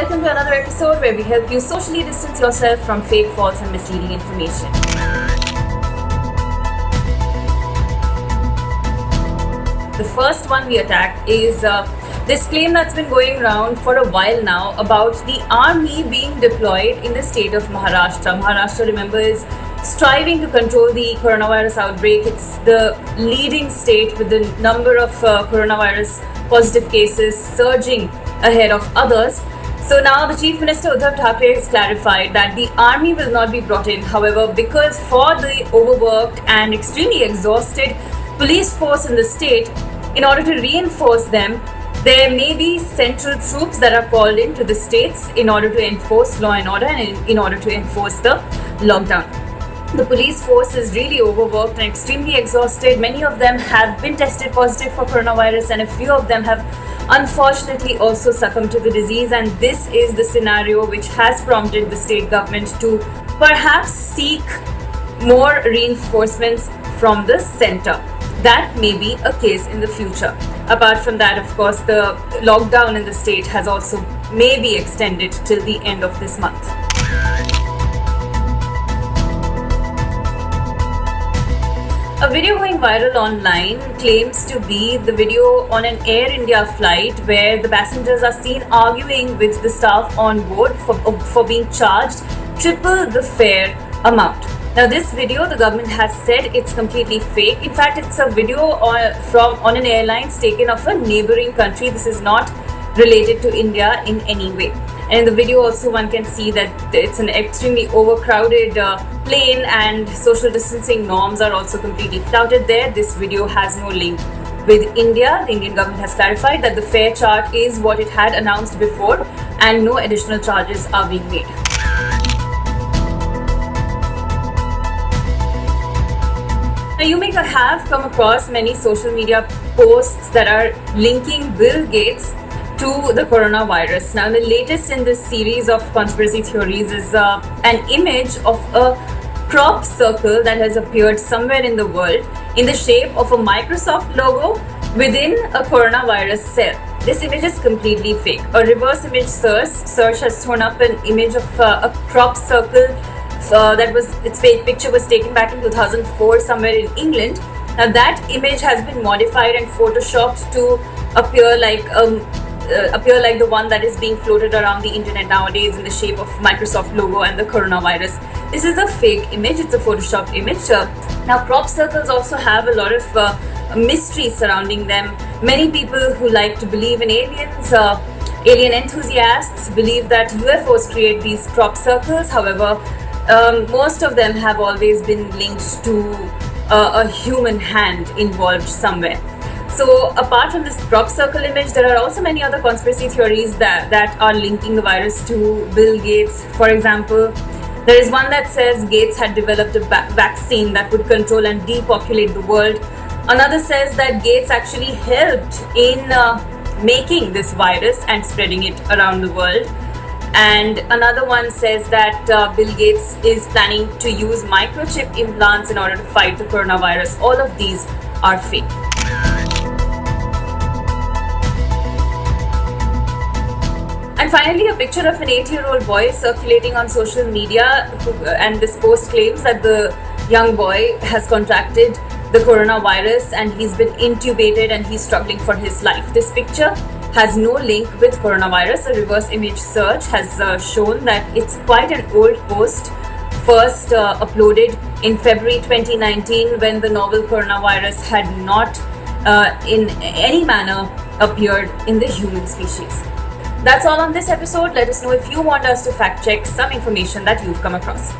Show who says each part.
Speaker 1: welcome to another episode where we help you socially distance yourself from fake, false, and misleading information. The first one we attack is this claim that's been going around for a while now about the army being deployed in the state of Maharashtra. Maharashtra, remember, is striving to control the coronavirus outbreak. It's the leading state with the number of coronavirus positive cases surging ahead of others. So now the Chief Minister Uddhav Thackeray has clarified that the army will not be brought in. However, because for the overworked and extremely exhausted police force in the state, in order to reinforce them, there may be central troops that are called into the states in order to enforce law and order and in order to enforce the lockdown. The police force is really overworked and extremely exhausted. Many of them have been tested positive for coronavirus and a few of them have unfortunately also succumbed to the disease, and this is the scenario which has prompted the state government to perhaps seek more reinforcements from the center. That may be a case in the future. Apart from that, of course, the lockdown in the state has also maybe extended till the end of this month. A video going viral online claims to be the video on an Air India flight where the passengers are seen arguing with the staff on board for being charged triple the fare amount. Now this video, the government has said it's completely fake. In fact, it's a video on an airlines taken of a neighboring country. This is not related to India in any way. And in the video also one can see that it's an extremely overcrowded plane and social distancing norms are also completely flouted there. This video has no link with India. The Indian government has clarified that the fare chart is what it had announced before and no additional charges are being made. Now you may have come across many social media posts that are linking Bill Gates to the coronavirus. Now the latest in this series of conspiracy theories is an image of a crop circle that has appeared somewhere in the world in the shape of a Microsoft logo within a coronavirus cell. This image is completely fake. A reverse image search has thrown up an image of a crop circle its picture was taken back in 2004 somewhere in England. Now that image has been modified and photoshopped to appear like the one that is being floated around the internet nowadays in the shape of Microsoft logo and the coronavirus. This is a fake image, it's a photoshopped image. Now crop circles also have a lot of mystery surrounding them. Many people who like to believe in aliens, alien enthusiasts, believe that UFOs create these crop circles. However, most of them have always been linked to a human hand involved somewhere. So apart from this crop circle image, there are also many other conspiracy theories that are linking the virus to Bill Gates. For example, there is one that says Gates had developed a vaccine that would control and depopulate the world. Another says that Gates actually helped in making this virus and spreading it around the world. And another one says that Bill Gates is planning to use microchip implants in order to fight the coronavirus. All of these are fake. And finally, a picture of an 8-year-old boy circulating on social media, and this post claims that the young boy has contracted the coronavirus and he's been intubated and he's struggling for his life. This picture has no link with coronavirus. A reverse image search has shown that it's quite an old post, first uploaded in February 2019 when the novel coronavirus had not in any manner appeared in the human species. That's all on this episode. Let us know if you want us to fact check some information that you've come across.